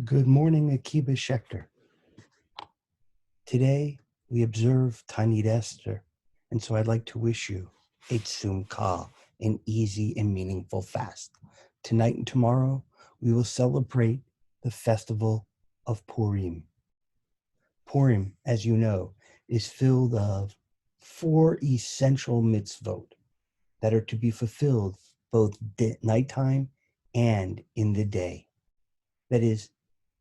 Good morning, Akiba Schechter. Today, we observe Tanit Esther, and so I'd like to wish you a Tzum Kal, an easy and meaningful fast. Tonight and tomorrow, we will celebrate the festival of Purim. Purim, as you know, is filled of 4 essential mitzvot that are to be fulfilled both nighttime and in the day. That is,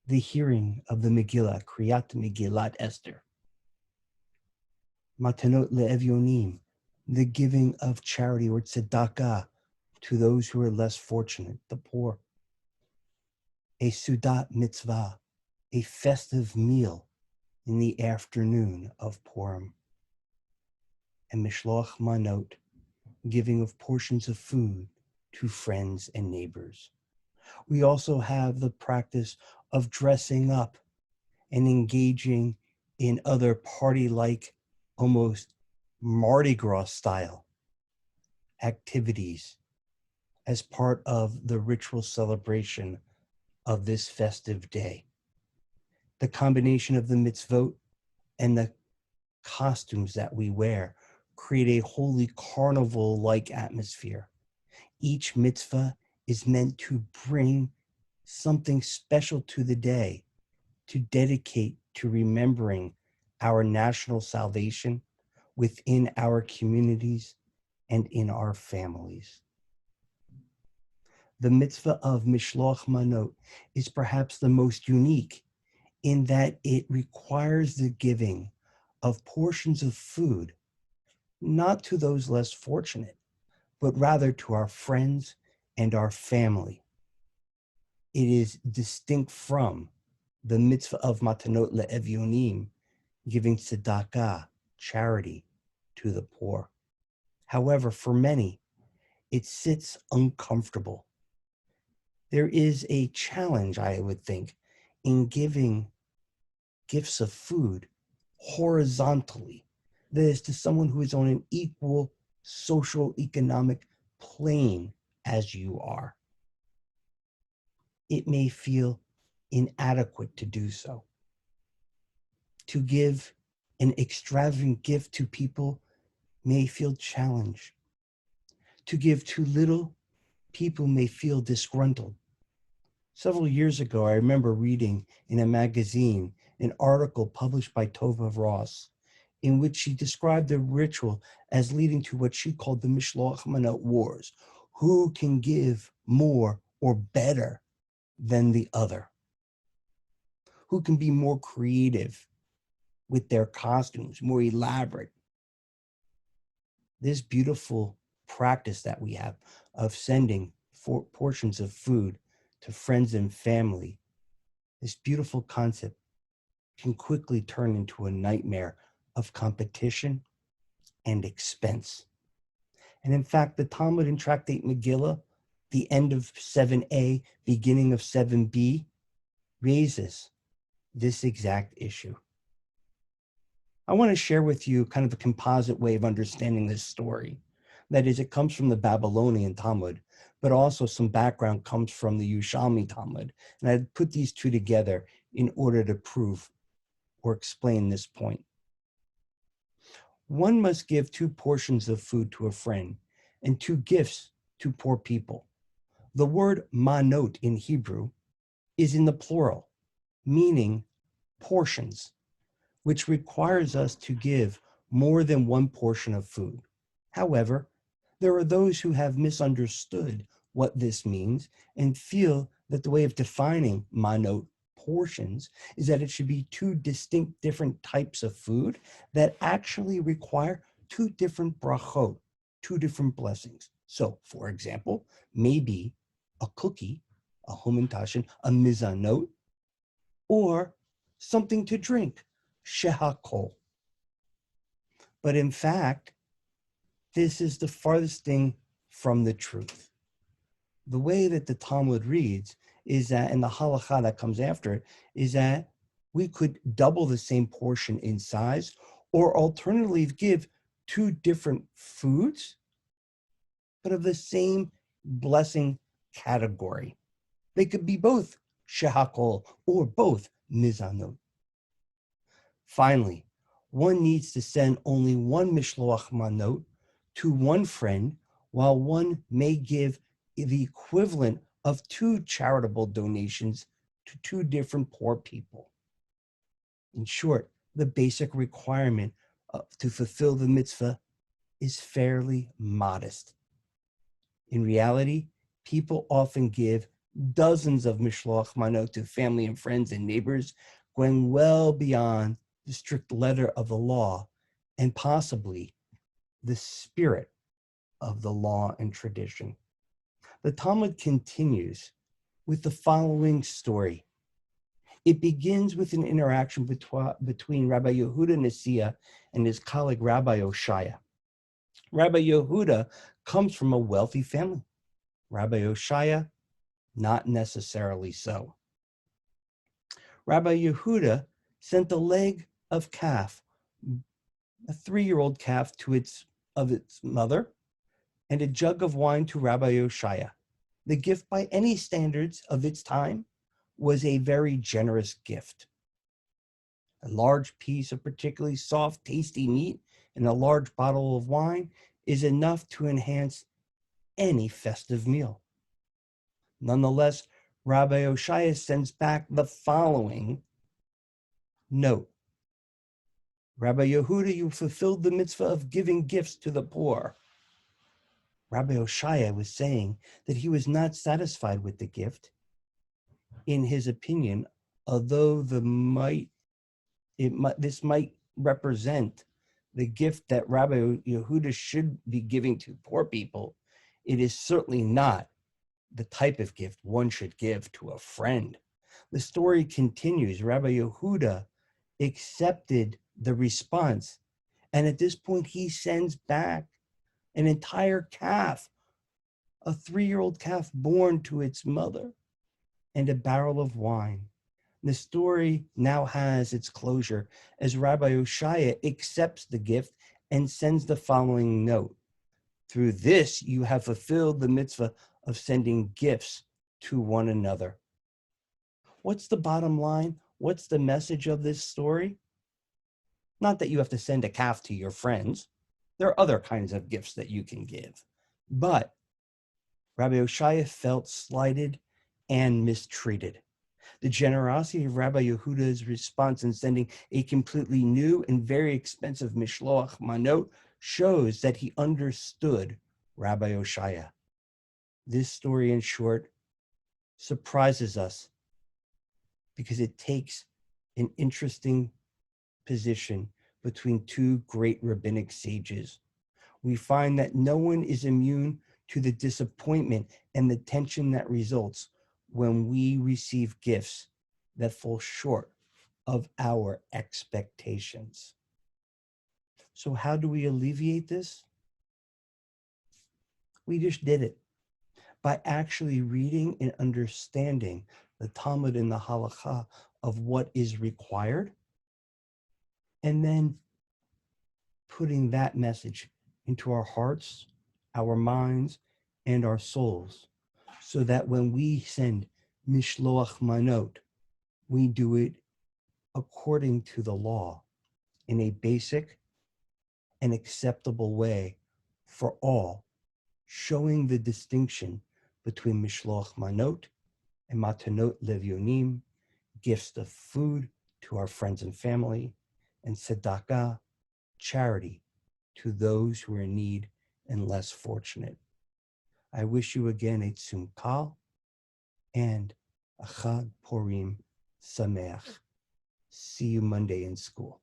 the hearing of the Megillah, Kriyat Megillat Esther. Matanot le'evyonim, the giving of charity or tzedakah to those who are less fortunate, the poor. A Sudat mitzvah, a festive meal in the afternoon of Purim. And Mishloch manot, giving of portions of food to friends and neighbors. We also have the practice of dressing up and engaging in other party-like, almost Mardi Gras style activities as part of the ritual celebration of this festive day. The combination of the mitzvot and the costumes that we wear create a holy carnival-like atmosphere. Each mitzvah is meant to bring something special to the day, to dedicate to remembering our national salvation within our communities and in our families. The mitzvah of Mishloch Manot is perhaps the most unique in that it requires the giving of portions of food, not to those less fortunate, but rather to our friends and our family. It is distinct from the mitzvah of Matanot le'evyonim, giving tzedakah, charity, to the poor. However, for many, it sits uncomfortable. There is a challenge, I would think, in giving gifts of food horizontally, that is, to someone who is on an equal social economic plane as you are. It may feel inadequate to do so. To give an extravagant gift to people may feel challenged. To give too little, people may feel disgruntled. Several years ago, I remember reading in a magazine an article published by Tova Ross in which she described the ritual as leading to what she called the Mishloch Manot Wars. Who can give more or better than the other? Who can be more creative with their costumes, more elaborate? This beautiful practice that we have of sending 4 portions of food to friends and family, this beautiful concept can quickly turn into a nightmare of competition and expense. And in fact, the Talmud in Tractate Megillah, the end of 7a, beginning of 7b, raises this exact issue. I want to share with you kind of a composite way of understanding this story. That is, it comes from the Babylonian Talmud, but also some background comes from the Yerushalmi Talmud. And I put these two together in order to prove or explain this point. One must give 2 portions of food to a friend and 2 gifts to poor people. The word manot in Hebrew is in the plural, meaning portions, which requires us to give more than 1 portion of food. However, there are those who have misunderstood what this means and feel that the way of defining manot, portions, is that it should be 2 distinct different types of food that actually require 2 different brachot, 2 different blessings. So, for example, maybe a cookie, a homintashen, a mizanot, or something to drink, shehakol. But in fact, this is the farthest thing from the truth. The way that the Talmud reads is that, and the halakha that comes after it, is that we could double the same portion in size, or alternatively give 2 different foods, but of the same blessing category. They could be both shehakol, or both mizanot. Finally, one needs to send only one mishloach manot to one friend, while one may give the equivalent of 2 charitable donations to 2 different poor people. In short, the basic requirement to fulfill the mitzvah is fairly modest. In reality, people often give dozens of mishloach manot to family and friends and neighbors, going well beyond the strict letter of the law and possibly the spirit of the law and tradition. The Talmud continues with the following story. It begins with an interaction between Rabbi Yehuda Nasiya and his colleague Rabbi Oshaya. Rabbi Yehuda comes from a wealthy family. Rabbi Oshaya, not necessarily so. Rabbi Yehuda sent a leg of calf, a 3-year-old calf, to its mother, and a jug of wine to Rabbi Oshaya. The gift, by any standards of its time, was a very generous gift. A large piece of particularly soft, tasty meat and a large bottle of wine is enough to enhance any festive meal. Nonetheless, Rabbi Oshaya sends back the following note. Rabbi Yehuda, you fulfilled the mitzvah of giving gifts to the poor. Rabbi Oshaya was saying that he was not satisfied with the gift. In his opinion, although this might represent the gift that Rabbi Yehuda should be giving to poor people, it is certainly not the type of gift one should give to a friend. The story continues. Rabbi Yehuda accepted the response, and at this point he sends back an entire calf, a 3-year-old calf born to its mother, and a barrel of wine. The story now has its closure as Rabbi Oshaya accepts the gift and sends the following note. Through this, you have fulfilled the mitzvah of sending gifts to one another. What's the bottom line? What's the message of this story? Not that you have to send a calf to your friends. There are other kinds of gifts that you can give. But Rabbi Oshaya felt slighted and mistreated. The generosity of Rabbi Yehuda's response in sending a completely new and very expensive Mishloch manot shows that he understood Rabbi Oshaya. This story, in short, surprises us because it takes an interesting position between 2 great rabbinic sages. We find that no one is immune to the disappointment and the tension that results when we receive gifts that fall short of our expectations. So how do we alleviate this? We just did it by actually reading and understanding the Talmud and the Halakha of what is required, and then putting that message into our hearts, our minds, and our souls, so that when we send Mishloach manot, we do it according to the law in a basic and acceptable way for all, showing the distinction between Mishloach manot and matanot levyonim, gifts of food to our friends and family, and tzedakah, charity, to those who are in need and less fortunate. I wish you again a tzum kal and a Chag Purim Sameach. See you Monday in school.